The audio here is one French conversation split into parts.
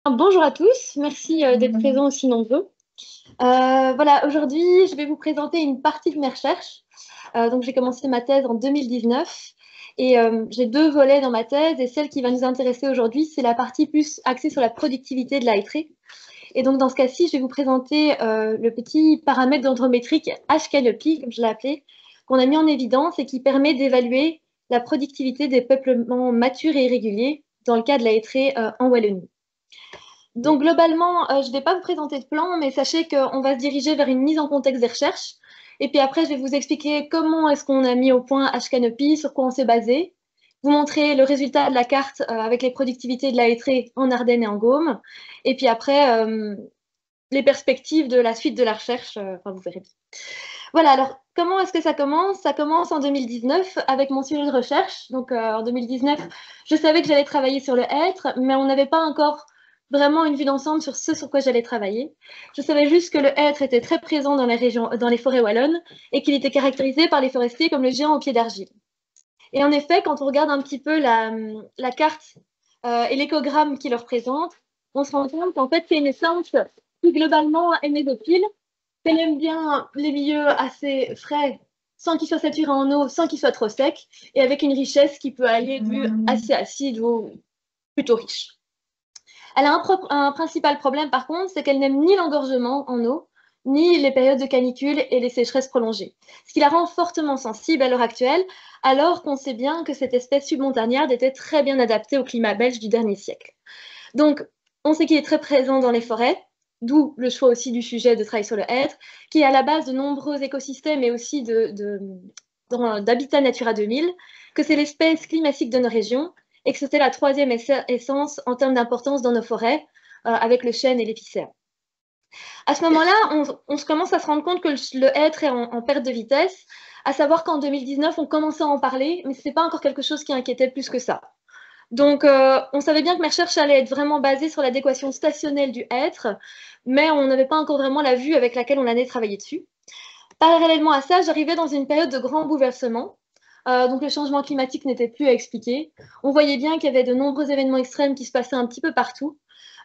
Bonjour à tous, merci d'être présents aussi nombreux. Voilà, aujourd'hui, je vais vous présenter une partie de mes recherches. Donc, j'ai commencé ma thèse en 2019 et j'ai deux volets dans ma thèse et celle qui va nous intéresser aujourd'hui, c'est la partie plus axée sur la productivité de la hêtraie. Et donc, dans ce cas-ci, je vais vous présenter le petit paramètre dendrométrique H-canopy, comme je l'ai appelé, qu'on a mis en évidence et qui permet d'évaluer la productivité des peuplements matures et irréguliers dans le cas de la hêtraie en Wallonie. Donc globalement, je ne vais pas vous présenter de plan, mais sachez qu'on va se diriger vers une mise en contexte des recherches. Et puis après, je vais vous expliquer comment est-ce qu'on a mis au point H-Canopy, sur quoi on s'est basé. Vous montrer le résultat de la carte avec les productivités de la hêtraie en Ardennes et en Gaume. Et puis après, les perspectives de la suite de la recherche, enfin vous verrez. Voilà, alors comment est-ce que ça commence? Ça commence en 2019 avec mon sujet de recherche. Donc en 2019, je savais que j'allais travailler sur le hêtre, mais on n'avait pas encore vraiment une vue d'ensemble sur ce sur quoi j'allais travailler. Je savais juste que le hêtre était très présent dans les régions, dans les forêts wallonnes et qu'il était caractérisé par les forestiers comme le géant au pied d'argile. Et en effet, quand on regarde un petit peu la carte et l'écogramme qui le représente, on se rend compte qu'en fait, c'est une essence qui globalement est mésophile, qu'elle aime bien les milieux assez frais, sans qu'ils soient saturés en eau, sans qu'ils soient trop secs, et avec une richesse qui peut aller du assez acide ou plutôt riche. Elle a un principal problème, par contre, c'est qu'elle n'aime ni l'engorgement en eau, ni les périodes de canicule et les sécheresses prolongées. Ce qui la rend fortement sensible à l'heure actuelle, alors qu'on sait bien que cette espèce submontagnarde était très bien adaptée au climat belge du dernier siècle. Donc, on sait qu'il est très présent dans les forêts, d'où le choix aussi du sujet de travail sur le hêtre, qui est à la base de nombreux écosystèmes et aussi d'habitats Natura 2000, que c'est l'espèce climatique de nos régions et que c'était la troisième essence en termes d'importance dans nos forêts, avec le chêne et l'épicéa. À ce moment-là, on commence à se rendre compte que le hêtre est en perte de vitesse, à savoir qu'en 2019, on commençait à en parler, mais ce n'était pas encore quelque chose qui inquiétait plus que ça. Donc, on savait bien que mes recherches allaient être vraiment basées sur l'adéquation stationnelle du hêtre, mais on n'avait pas encore vraiment la vue avec laquelle on allait travailler dessus. Parallèlement à ça, j'arrivais dans une période de grand bouleversement. Donc, le changement climatique n'était plus à expliquer. On voyait bien qu'il y avait de nombreux événements extrêmes qui se passaient un petit peu partout,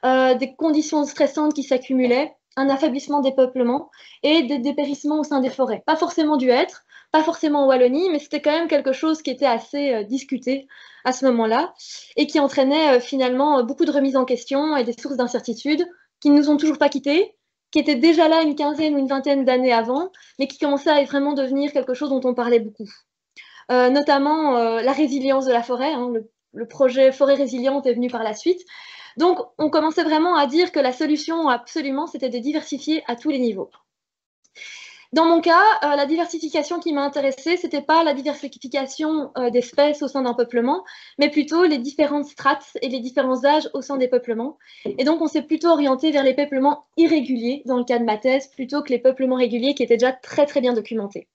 des conditions stressantes qui s'accumulaient, un affaiblissement des peuplements et des dépérissements au sein des forêts. Pas forcément du hêtre, pas forcément en Wallonie, mais c'était quand même quelque chose qui était assez discuté à ce moment-là et qui entraînait finalement beaucoup de remises en question et des sources d'incertitude qui ne nous ont toujours pas quittés, qui étaient déjà là une quinzaine ou une vingtaine d'années avant, mais qui commençaient à vraiment devenir quelque chose dont on parlait beaucoup. Notamment la résilience de la forêt, hein, le projet Forêt résiliente est venu par la suite. Donc, on commençait vraiment à dire que la solution, absolument, c'était de diversifier à tous les niveaux. Dans mon cas, la diversification qui m'a intéressée, ce n'était pas la diversification d'espèces au sein d'un peuplement, mais plutôt les différentes strates et les différents âges au sein des peuplements. Et donc, on s'est plutôt orienté vers les peuplements irréguliers, dans le cas de ma thèse, plutôt que les peuplements réguliers qui étaient déjà très, très bien documentés.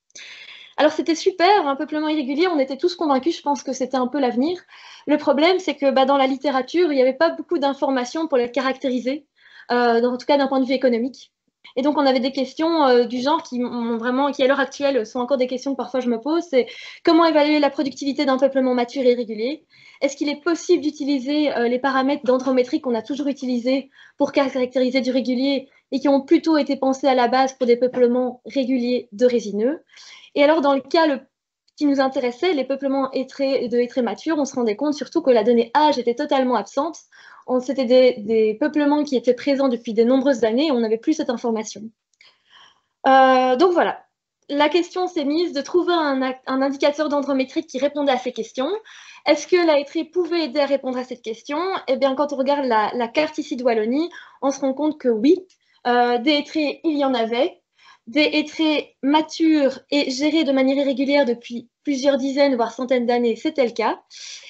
Alors, c'était super, un peuplement irrégulier, on était tous convaincus, je pense que c'était un peu l'avenir. Le problème, c'est que dans la littérature, il n'y avait pas beaucoup d'informations pour les caractériser, en tout cas d'un point de vue économique. Et donc, on avait des questions du genre qui à l'heure actuelle, sont encore des questions que parfois je me pose. C'est comment évaluer la productivité d'un peuplement mature et irrégulier? Est-ce qu'il est possible d'utiliser les paramètres dendrométriques qu'on a toujours utilisés pour caractériser du régulier et qui ont plutôt été pensés à la base pour des peuplements réguliers de résineux? Et alors, dans le cas qui nous intéressait, les peuplements de hêtraies matures, on se rendait compte surtout que la donnée âge était totalement absente. C'était des peuplements qui étaient présents depuis de nombreuses années et on n'avait plus cette information. Donc voilà, la question s'est mise de trouver un indicateur dendrométrique qui répondait à ces questions. Est-ce que la hêtraie pouvait aider à répondre à cette question? Eh bien, quand on regarde la carte ici de Wallonie, on se rend compte que oui, des hêtraies, il y en avait. Des hêtraies matures et gérées de manière irrégulière depuis plusieurs dizaines, voire centaines d'années, c'était le cas.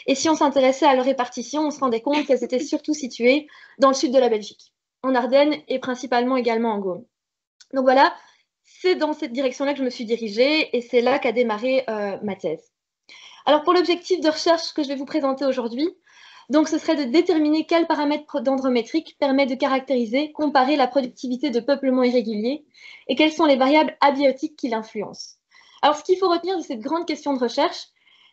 Et si on s'intéressait à leur répartition, on se rendait compte qu'elles étaient surtout situées dans le sud de la Belgique, en Ardennes et principalement également en Gaume. Donc voilà, c'est dans cette direction-là que je me suis dirigée et c'est là qu'a démarré ma thèse. Alors pour l'objectif de recherche que je vais vous présenter aujourd'hui, donc ce serait de déterminer quels paramètres dendrométriques permettent de caractériser, comparer la productivité de peuplements irréguliers et quelles sont les variables abiotiques qui l'influencent. Alors ce qu'il faut retenir de cette grande question de recherche,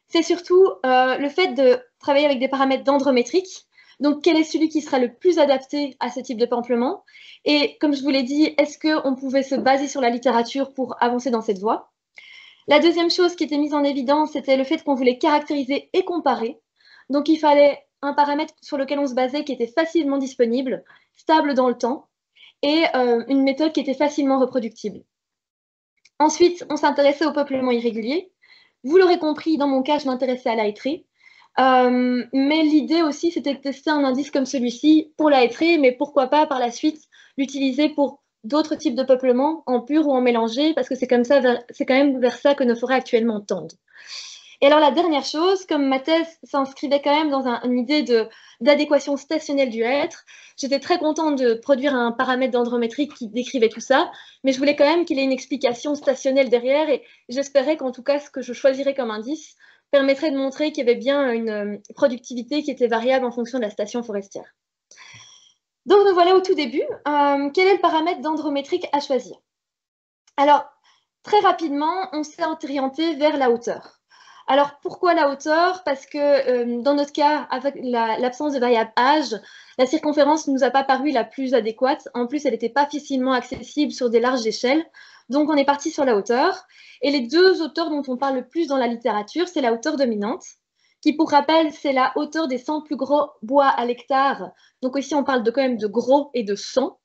c'est surtout le fait de travailler avec des paramètres dendrométriques Donc, quel est celui qui sera le plus adapté à ce type de peuplement? Et comme je vous l'ai dit, est-ce qu'on pouvait se baser sur la littérature pour avancer dans cette voie? La deuxième chose qui était mise en évidence, c'était le fait qu'on voulait caractériser et comparer. Donc, il fallait un paramètre sur lequel on se basait qui était facilement disponible, stable dans le temps, et une méthode qui était facilement reproductible. Ensuite, on s'intéressait au peuplement irrégulier. Vous l'aurez compris, dans mon cas, je m'intéressais à la hêtraie. Mais l'idée aussi, c'était de tester un indice comme celui-ci pour la hêtraie, mais pourquoi pas par la suite l'utiliser pour d'autres types de peuplement, en pur ou en mélangé, parce que c'est comme ça, c'est quand même vers ça que nos forêts actuellement tendent. Et alors la dernière chose, comme ma thèse s'inscrivait quand même dans une idée d'adéquation stationnelle du être, j'étais très contente de produire un paramètre dendrométrique qui décrivait tout ça, mais je voulais quand même qu'il ait une explication stationnelle derrière, et j'espérais qu'en tout cas ce que je choisirais comme indice permettrait de montrer qu'il y avait bien une productivité qui était variable en fonction de la station forestière. Donc nous voilà au tout début. Quel est le paramètre dendrométrique à choisir? Alors, très rapidement, on s'est orienté vers la hauteur. Alors, pourquoi la hauteur? Parce que dans notre cas, avec l'absence de variable âge, la circonférence ne nous a pas paru la plus adéquate. En plus, elle n'était pas facilement accessible sur des larges échelles. Donc, on est parti sur la hauteur. Et les deux hauteurs dont on parle le plus dans la littérature, c'est la hauteur dominante, qui, pour rappel, c'est la hauteur des 100 plus gros bois à l'hectare. Donc, ici, on parle quand même de gros et de 100.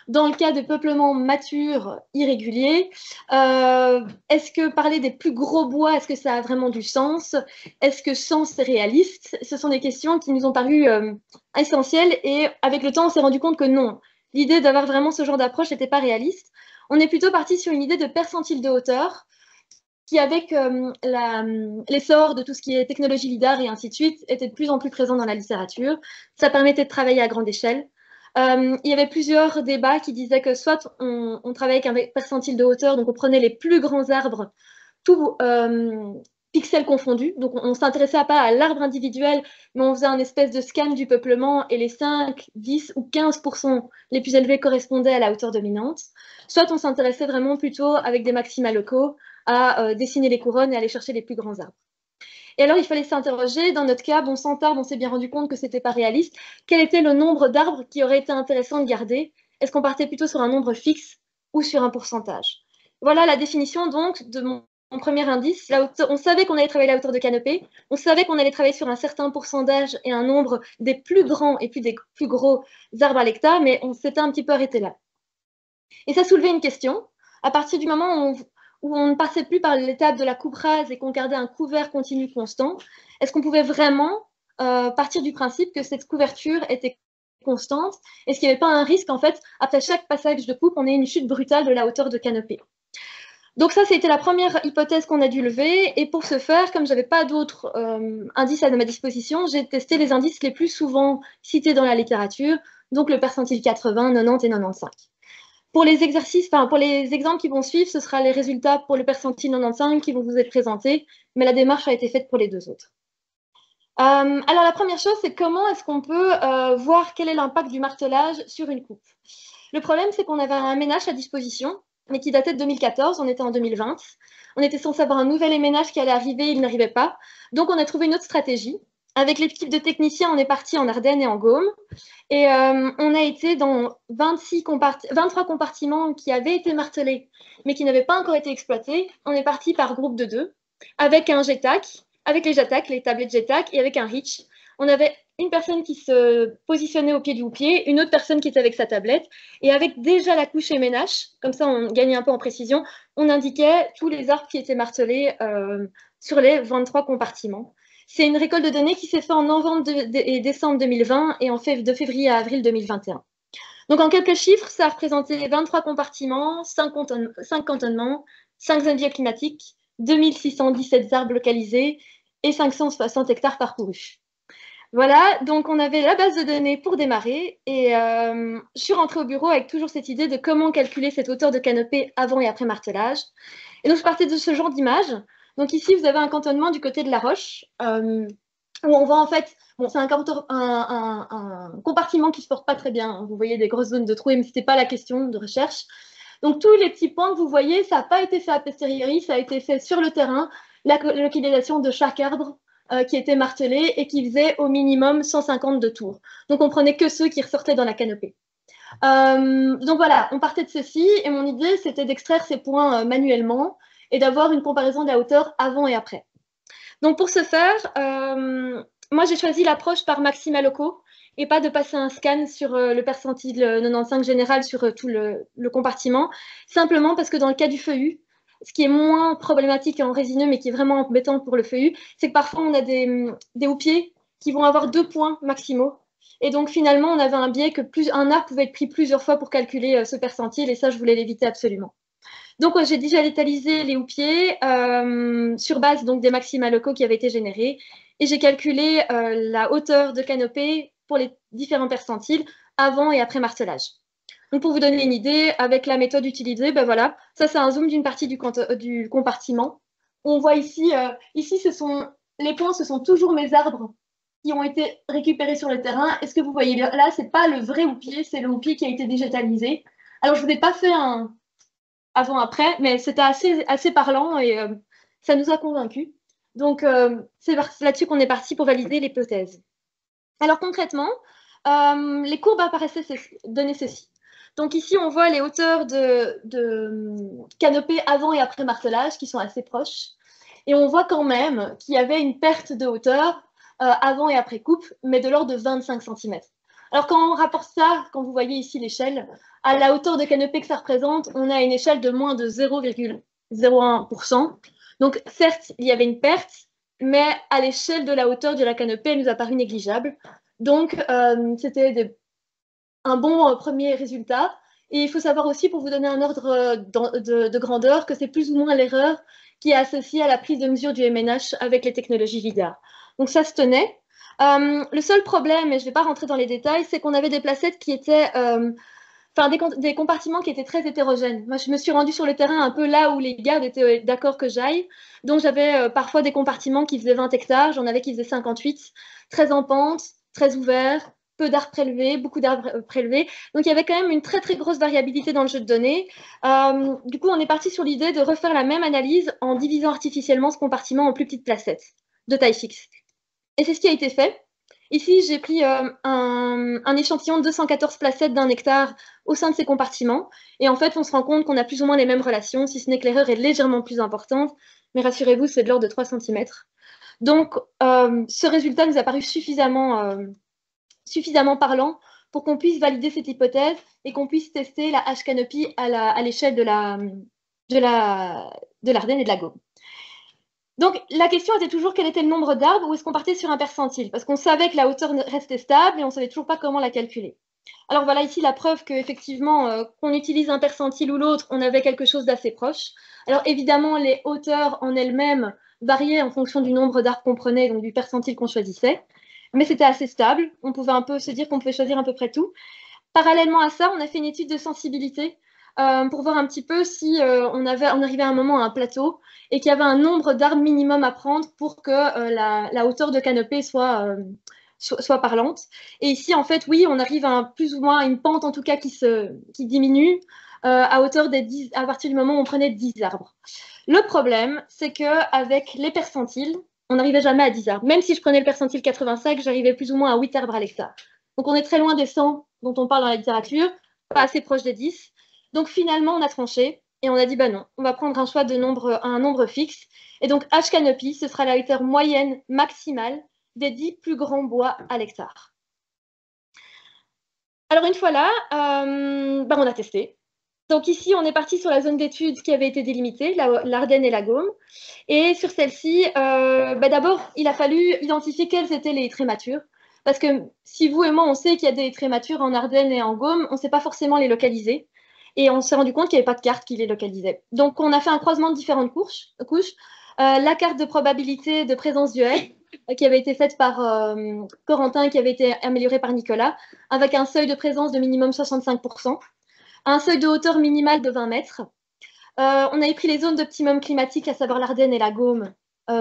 Dans le cas de peuplement mature irrégulier, est-ce que parler des plus gros bois, est-ce que ça a vraiment du sens? Est-ce que 100 c'est réaliste? Ce sont des questions qui nous ont paru essentielles, et avec le temps, on s'est rendu compte que non. L'idée d'avoir vraiment ce genre d'approche n'était pas réaliste. On est plutôt parti sur une idée de percentile de hauteur, qui, avec l'essor de tout ce qui est technologie LIDAR et ainsi de suite, était de plus en plus présent dans la littérature. Ça permettait de travailler à grande échelle. Il y avait plusieurs débats qui disaient que soit on travaillait avec un percentile de hauteur, donc on prenait les plus grands arbres, tout pixels confondus, donc on ne s'intéressait pas à l'arbre individuel, mais on faisait un espèce de scan du peuplement, et les 5, 10 ou 15% les plus élevés correspondaient à la hauteur dominante. Soit on s'intéressait vraiment plutôt avec des maxima locaux à dessiner les couronnes et aller chercher les plus grands arbres. Et alors, il fallait s'interroger. Dans notre cas, bon, 100 arbres, on s'est bien rendu compte que ce n'était pas réaliste. Quel était le nombre d'arbres qui aurait été intéressant de garder? Est-ce qu'on partait plutôt sur un nombre fixe ou sur un pourcentage? Voilà la définition donc de mon premier indice. On savait qu'on allait travailler la hauteur de canopée. On savait qu'on allait travailler sur un certain pourcentage et un nombre des plus grands et puis des plus gros arbres à l'hectare, mais on s'était un petit peu arrêté là. Et ça soulevait une question. À partir du moment où on ne passait plus par l'étape de la coupe rase et qu'on gardait un couvert continu constant, est-ce qu'on pouvait vraiment partir du principe que cette couverture était constante? Est-ce qu'il n'y avait pas un risque, en fait, après chaque passage de coupe, on ait une chute brutale de la hauteur de canopée? Donc ça, c'était la première hypothèse qu'on a dû lever. Et pour ce faire, comme je n'avais pas d'autres indices à ma disposition, j'ai testé les indices les plus souvent cités dans la littérature, donc le percentile 80, 90 et 95. Pour les exercices, pour les exemples qui vont suivre, ce sera les résultats pour le percentile 95 qui vont vous être présentés, mais la démarche a été faite pour les deux autres. Alors la première chose, c'est comment est-ce qu'on peut voir quel est l'impact du martelage sur une coupe. Le problème, c'est qu'on avait un ménage à disposition, mais qui datait de 2014, on était en 2020. On était censé avoir un nouvel ménage qui allait arriver, il n'arrivait pas. Donc on a trouvé une autre stratégie. Avec l'équipe de techniciens, on est parti en Ardennes et en Gaume. Et on a été dans 23 compartiments qui avaient été martelés, mais qui n'avaient pas encore été exploités. On est parti par groupe de 2, avec un JTAC, avec les JTAC, les tablettes JTAC, et avec un reach. On avait une personne qui se positionnait au pied du houppier, une autre personne qui était avec sa tablette, et avec déjà la couche MNH, comme ça on gagnait un peu en précision, on indiquait tous les arbres qui étaient martelés sur les 23 compartiments. C'est une récolte de données qui s'est faite en novembre et décembre 2020 et de février à avril 2021. Donc, en quelques chiffres, ça a représenté 23 compartiments, 5 cantonnements, 5 zones bioclimatiques, 2617 arbres localisés et 560 hectares parcourus. Voilà, donc on avait la base de données pour démarrer, et je suis rentrée au bureau avec toujours cette idée de comment calculer cette hauteur de canopée avant et après martelage. Et donc, je partais de ce genre d'image. Donc ici, vous avez un cantonnement du côté de la roche, où on voit en fait, bon, c'est un compartiment qui ne se porte pas très bien. Vous voyez des grosses zones de trous, mais ce n'était pas la question de recherche. Donc tous les petits points que vous voyez, ça n'a pas été fait a posteriori, ça a été fait sur le terrain, la localisation de chaque arbre qui étaient martelés et qui faisaient au minimum 150 de tours. Donc on prenait que ceux qui ressortaient dans la canopée. Donc voilà, on partait de ceci et mon idée c'était d'extraire ces points manuellement et d'avoir une comparaison de la hauteur avant et après. Donc pour ce faire, moi j'ai choisi l'approche par Maxima Loco et pas de passer un scan sur le percentile 95 général sur tout le compartiment, simplement parce que dans le cas du feuillu, ce qui est moins problématique en résineux mais qui est vraiment embêtant pour le feuillu, c'est que parfois on a des houppiers qui vont avoir 2 points maximaux. Et donc finalement, on avait un biais que un arbre pouvait être pris plusieurs fois pour calculer ce percentile et ça, je voulais l'éviter absolument. Donc, j'ai digitalisé les houppiers sur base donc, des maxima locaux qui avaient été générés et j'ai calculé la hauteur de canopée pour les différents percentiles avant et après martelage. Donc, pour vous donner une idée, avec la méthode utilisée, ben voilà, ça c'est un zoom d'une partie du compartiment. On voit ici, les points, ce sont toujours mes arbres qui ont été récupérés sur le terrain. Et ce que vous voyez là, c'est pas le vrai houppier, c'est le houppier qui a été digitalisé. Alors, je vous ai pas fait un avant-après, mais c'était assez parlant et ça nous a convaincus. Donc, c'est là-dessus qu'on est parti pour valider l'hypothèse. Alors, concrètement, les courbes apparaissaient donner ceci. Donc ici, on voit les hauteurs de canopée avant et après martelage qui sont assez proches. Et on voit quand même qu'il y avait une perte de hauteur avant et après coupe, mais de l'ordre de 25 cm. Alors quand on rapporte ça, quand vous voyez ici l'échelle, à la hauteur de canopée que ça représente, on a une échelle de moins de 0,01%. Donc certes, il y avait une perte, mais à l'échelle de la hauteur de la canopée, elle nous a paru négligeable. Donc c'était un bon premier résultat. Et il faut savoir aussi, pour vous donner un ordre de grandeur, que c'est plus ou moins l'erreur qui est associée à la prise de mesure du MNH avec les technologies LIDAR. Donc ça se tenait. Le seul problème, et je ne vais pas rentrer dans les détails, c'est qu'on avait des placettes qui étaient, des compartiments qui étaient très hétérogènes. Moi, je me suis rendue sur le terrain un peu là où les gardes étaient d'accord que j'aille. Donc j'avais parfois des compartiments qui faisaient 20 hectares, j'en avais qui faisaient 58, très en pente, très ouverts, peu d'arbres prélevés, beaucoup d'arbres prélevés. Donc il y avait quand même une très très grosse variabilité dans le jeu de données. Du coup, on est parti sur l'idée de refaire la même analyse en divisant artificiellement ce compartiment en plus petites placettes de taille fixe. Et c'est ce qui a été fait. Ici, j'ai pris un échantillon de 214 placettes d'1 hectare au sein de ces compartiments. Et en fait, on se rend compte qu'on a plus ou moins les mêmes relations, si ce n'est que l'erreur est légèrement plus importante. Mais rassurez-vous, c'est de l'ordre de 3 cm. Donc, ce résultat nous a paru suffisamment parlant pour qu'on puisse valider cette hypothèse et qu'on puisse tester la H-canopy à l'échelle de l'Ardenne et de la Gaume. Donc, la question était toujours quel était le nombre d'arbres ou est-ce qu'on partait sur un percentile? Parce qu'on savait que la hauteur restait stable et on ne savait toujours pas comment la calculer. Alors voilà ici la preuve qu'effectivement, qu'on utilise un percentile ou l'autre, on avait quelque chose d'assez proche. Alors évidemment, les hauteurs en elles-mêmes variaient en fonction du nombre d'arbres qu'on prenait, donc du percentile qu'on choisissait. Mais c'était assez stable. On pouvait un peu se dire qu'on pouvait choisir à peu près tout. Parallèlement à ça, on a fait une étude de sensibilité pour voir un petit peu si on arrivait à un moment à un plateau et qu'il y avait un nombre d'arbres minimum à prendre pour que la hauteur de canopée soit parlante. Et ici, en fait, oui, on arrive à plus ou moins une pente, en tout cas, qui diminue à partir du moment où on prenait 10 arbres. Le problème, c'est qu'avec les percentiles, on n'arrivait jamais à 10 arbres. Même si je prenais le percentile 85, j'arrivais plus ou moins à 8 arbres à l'hectare. Donc, on est très loin des 100 dont on parle dans la littérature, pas assez proche des 10. Donc, finalement, on a tranché et on a dit, bah non, on va prendre un nombre fixe. Et donc, H-canopy, ce sera la hauteur moyenne maximale des 10 plus grands bois à l'hectare. Alors, une fois là, on a testé. Donc ici, on est parti sur la zone d'étude qui avait été délimitée, l'Ardenne et la Gaume. Et sur celle-ci, d'abord, il a fallu identifier quels étaient les traits matures. Parce que si vous et moi, on sait qu'il y a des traits matures en Ardennes et en Gaume, on ne sait pas forcément les localiser. Et on s'est rendu compte qu'il n'y avait pas de carte qui les localisait. Donc, on a fait un croisement de différentes couches. La carte de probabilité de présence du hêtre, qui avait été faite par Corentin, qui avait été améliorée par Nicolas, avec un seuil de présence de minimum 65%. Un seuil de hauteur minimale de 20 mètres. On avait pris les zones d'optimum climatique, à savoir l'Ardenne et la Gaume,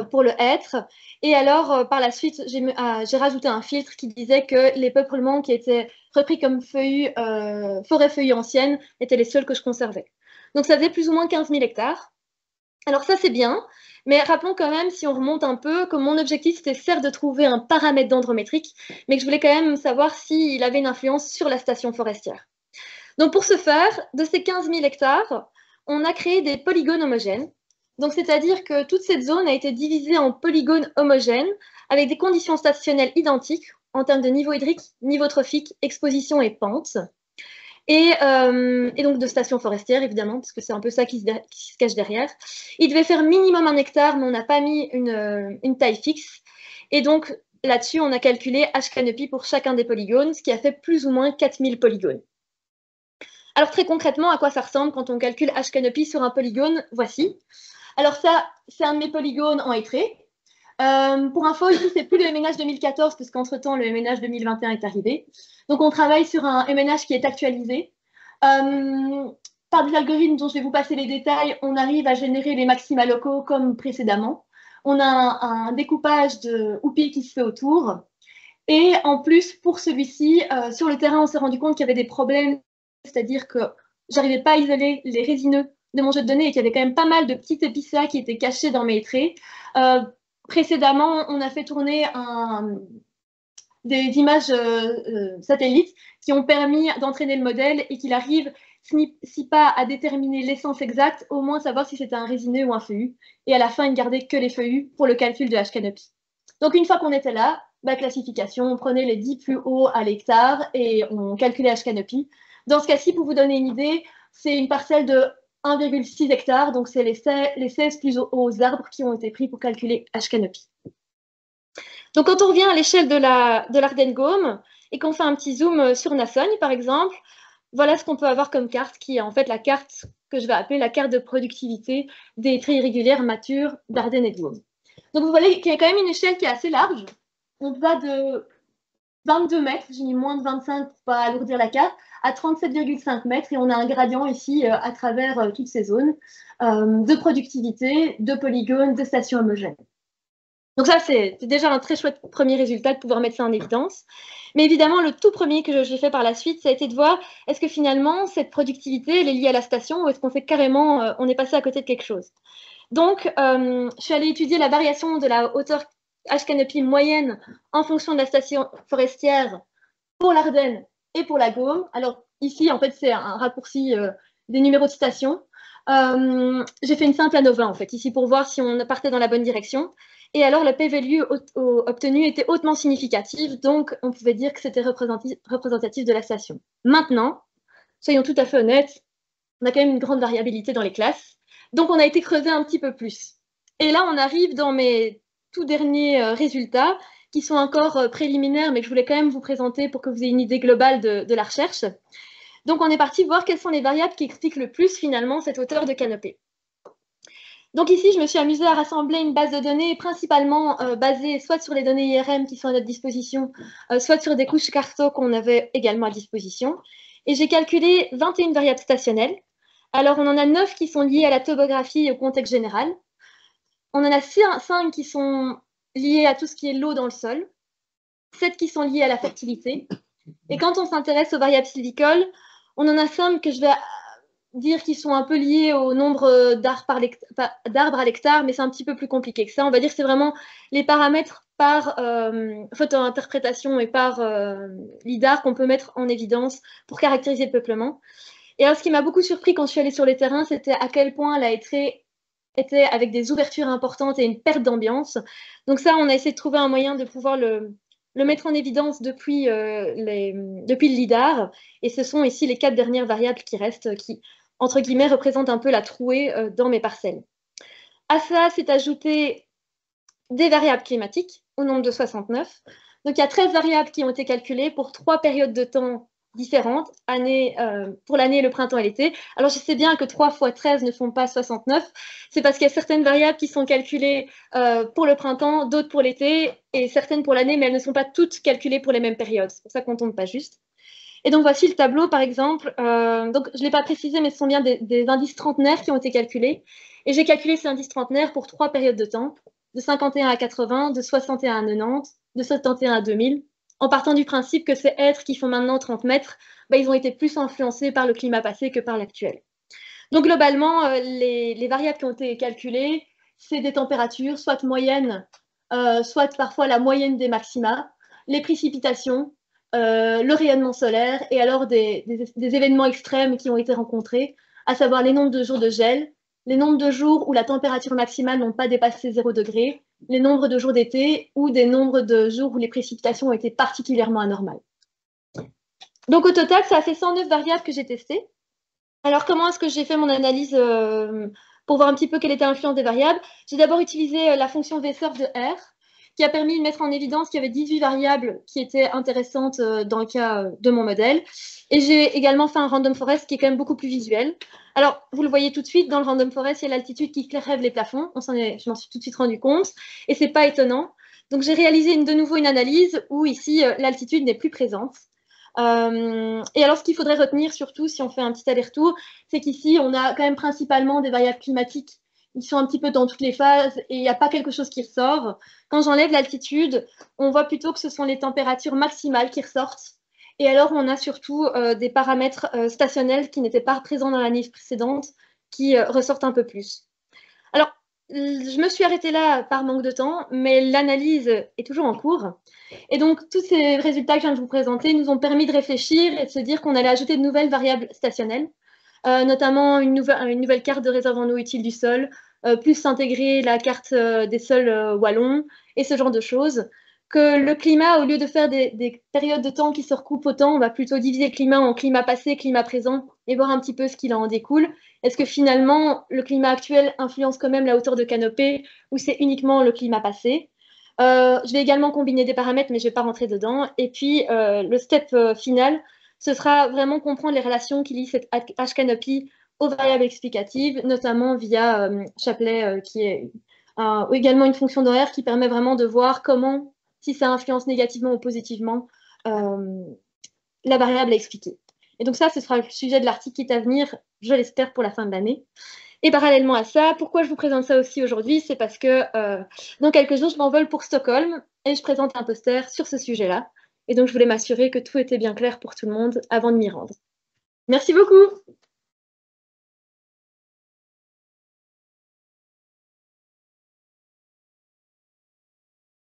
pour le hêtre. Et alors, par la suite, j'ai rajouté un filtre qui disait que les peuplements qui étaient repris comme forêt feuillue ancienne étaient les seuls que je conservais. Donc, ça faisait plus ou moins 15 000 hectares. Alors, ça, c'est bien. Mais rappelons quand même, si on remonte un peu, que mon objectif, c'était certes de trouver un paramètre dendrométrique, mais que je voulais quand même savoir s'il avait une influence sur la station forestière. Donc pour ce faire, de ces 15 000 hectares, on a créé des polygones homogènes. Donc c'est-à-dire que toute cette zone a été divisée en polygones homogènes avec des conditions stationnelles identiques en termes de niveau hydrique, niveau trophique, exposition et pente. Et donc de stations forestières, évidemment, parce que c'est un peu ça qui se cache derrière. Il devait faire minimum 1 hectare, mais on n'a pas mis une taille fixe. Et donc là-dessus, on a calculé H-canopy pour chacun des polygones, ce qui a fait plus ou moins 4000 polygones. Alors très concrètement, à quoi ça ressemble quand on calcule H-canopy sur un polygone? Voici. Alors ça, c'est un de mes polygones en hêtré. Pour info, ici, c'est plus le MNH 2014, parce qu'entre-temps, le MNH 2021 est arrivé. Donc, on travaille sur un MNH qui est actualisé. Par des algorithmes dont je vais vous passer les détails, on arrive à générer les maxima locaux comme précédemment. On a un découpage de houppis qui se fait autour. Et en plus, pour celui-ci, sur le terrain, on s'est rendu compte qu'il y avait des problèmes, c'est-à-dire que j'arrivais pas à isoler les résineux de mon jeu de données et qu'il y avait quand même pas mal de petites épicéas qui étaient cachées dans mes traits. Précédemment, on a fait tourner des images satellites qui ont permis d'entraîner le modèle et qu'il arrive, si pas à déterminer l'essence exacte, au moins savoir si c'était un résineux ou un feuillu. Et à la fin, il ne gardait que les feuillus pour le calcul de H-canopy. Donc, une fois qu'on était là, classification, on prenait les 10 plus hauts à l'hectare et on calculait H-canopy. Dans ce cas-ci, pour vous donner une idée, c'est une parcelle de 1,6 hectares, donc c'est les 16 plus hauts arbres qui ont été pris pour calculer H-canopy. Donc quand on revient à l'échelle de l'Ardenne-Gaume et qu'on fait un petit zoom sur Nassogne, par exemple, voilà ce qu'on peut avoir comme carte, qui est en fait la carte que je vais appeler la carte de productivité des traits irrégulières matures d'Ardenne et de Gaume. Donc vous voyez qu'il y a quand même une échelle qui est assez large. On va de 22 mètres, j'ai mis moins de 25 pour ne pas alourdir la carte, à 37,5 mètres, et on a un gradient ici à travers toutes ces zones de productivité, de polygones, de stations homogènes. Donc ça, c'est déjà un très chouette premier résultat de pouvoir mettre ça en évidence. Mais évidemment, le tout premier que j'ai fait par la suite, ça a été de voir est-ce que finalement, cette productivité, elle est liée à la station ou est-ce qu'on fait carrément, on est passé à côté de quelque chose. Donc, je suis allée étudier la variation de la hauteur H-canopy moyenne en fonction de la station forestière pour l'Ardenne et pour la Gaume. Alors ici, en fait, c'est un raccourci des numéros de station. J'ai fait une simple ANOVA, en fait, ici pour voir si on partait dans la bonne direction. Et alors, le p-value obtenu était hautement significatif, donc on pouvait dire que c'était représentatif de la station. Maintenant, soyons tout à fait honnêtes, on a quand même une grande variabilité dans les classes, donc on a été creusé un petit peu plus. Et là, on arrive dans mes tout derniers résultats, qui sont encore préliminaires, mais que je voulais quand même vous présenter pour que vous ayez une idée globale de la recherche. Donc, on est parti voir quelles sont les variables qui expliquent le plus, finalement, cette hauteur de canopée. Donc ici, je me suis amusée à rassembler une base de données principalement basée soit sur les données IRM qui sont à notre disposition, soit sur des couches carto qu'on avait également à disposition. Et j'ai calculé 21 variables stationnelles. Alors, on en a 9 qui sont liées à la topographie et au contexte général. On en a 5 qui sont liées à tout ce qui est l'eau dans le sol, 7 qui sont liées à la fertilité. Et quand on s'intéresse aux variables sylvicoles, on en a 5 que je vais dire qu'ils sont un peu liés au nombre d'arbres à l'hectare, mais c'est un petit peu plus compliqué que ça. On va dire que c'est vraiment les paramètres par photo-interprétation et par LIDAR qu'on peut mettre en évidence pour caractériser le peuplement. Et alors, ce qui m'a beaucoup surpris quand je suis allée sur les terrains, c'était à quel point la hêtraie était avec des ouvertures importantes et une perte d'ambiance. Donc ça, on a essayé de trouver un moyen de pouvoir le mettre en évidence depuis le LIDAR. Et ce sont ici les 4 dernières variables qui restent, qui, entre guillemets, représentent un peu la trouée dans mes parcelles. À ça, c'est ajouté des variables climatiques au nombre de 69. Donc, il y a 13 variables qui ont été calculées pour 3 périodes de temps différentes, pour l'année, le printemps et l'été. Alors, je sais bien que 3 fois 13 ne font pas 69. C'est parce qu'il y a certaines variables qui sont calculées pour le printemps, d'autres pour l'été, et certaines pour l'année, mais elles ne sont pas toutes calculées pour les mêmes périodes. C'est pour ça qu'on ne tombe pas juste. Et donc, voici le tableau, par exemple. Donc, je ne l'ai pas précisé, mais ce sont bien des indices trentenaires qui ont été calculés. Et j'ai calculé ces indices trentenaires pour 3 périodes de temps, de 51 à 80, de 61 à 90, de 71 à 2000, en partant du principe que ces hêtres qui font maintenant 30 mètres, ils ont été plus influencés par le climat passé que par l'actuel. Donc, globalement, les variables qui ont été calculées, c'est des températures, soit moyennes, soit parfois la moyenne des maxima, les précipitations, le rayonnement solaire et alors des événements extrêmes qui ont été rencontrés, à savoir les nombres de jours de gel, les nombres de jours où la température maximale n'ont pas dépassé 0 degré, les nombres de jours d'été ou des nombres de jours où les précipitations ont été particulièrement anormales. Donc au total, ça a fait 109 variables que j'ai testées. Alors comment est-ce que j'ai fait mon analyse pour voir un petit peu quelle était l'influence des variables? J'ai d'abord utilisé la fonction vsurf de R, qui a permis de mettre en évidence qu'il y avait 18 variables qui étaient intéressantes dans le cas de mon modèle. Et j'ai également fait un random forest qui est quand même beaucoup plus visuel. Alors, vous le voyez tout de suite, dans le random forest, il y a l'altitude qui crève les plafonds. Je m'en suis tout de suite rendu compte. Et ce n'est pas étonnant. Donc, j'ai réalisé de nouveau une analyse où ici, l'altitude n'est plus présente. Et alors, ce qu'il faudrait retenir surtout, si on fait un petit aller-retour, c'est qu'ici, on a quand même principalement des variables climatiques. Ils sont un petit peu dans toutes les phases et il n'y a pas quelque chose qui ressort. Quand j'enlève l'altitude, on voit plutôt que ce sont les températures maximales qui ressortent. Et alors, on a surtout des paramètres stationnels qui n'étaient pas présents dans l'année précédente qui ressortent un peu plus. Alors, je me suis arrêtée là par manque de temps, mais l'analyse est toujours en cours. Et donc, tous ces résultats que je viens de vous présenter nous ont permis de réfléchir et de se dire qu'on allait ajouter de nouvelles variables stationnelles, notamment une nouvelle carte de réserve en eau utile du sol, plus intégrer la carte des sols wallons et ce genre de choses. Que le climat, au lieu de faire des périodes de temps qui se recoupent autant, on va plutôt diviser le climat en climat passé, climat présent et voir un petit peu ce qu'il en découle. Est-ce que finalement, le climat actuel influence quand même la hauteur de canopée ou c'est uniquement le climat passé? Je vais également combiner des paramètres, mais je ne vais pas rentrer dedans. Et puis, le step final, ce sera vraiment comprendre les relations qui lient cette H-canopy aux variables explicatives, notamment via Chapelet, qui est également une fonction d'horaire qui permet vraiment de voir comment, si ça influence négativement ou positivement, la variable à expliquer. Et donc ça, ce sera le sujet de l'article qui est à venir, je l'espère, pour la fin de l'année. Et parallèlement à ça, pourquoi je vous présente ça aussi aujourd'hui? C'est parce que dans quelques jours, je m'envole pour Stockholm et je présente un poster sur ce sujet-là. Et donc, je voulais m'assurer que tout était bien clair pour tout le monde avant de m'y rendre. Merci beaucoup!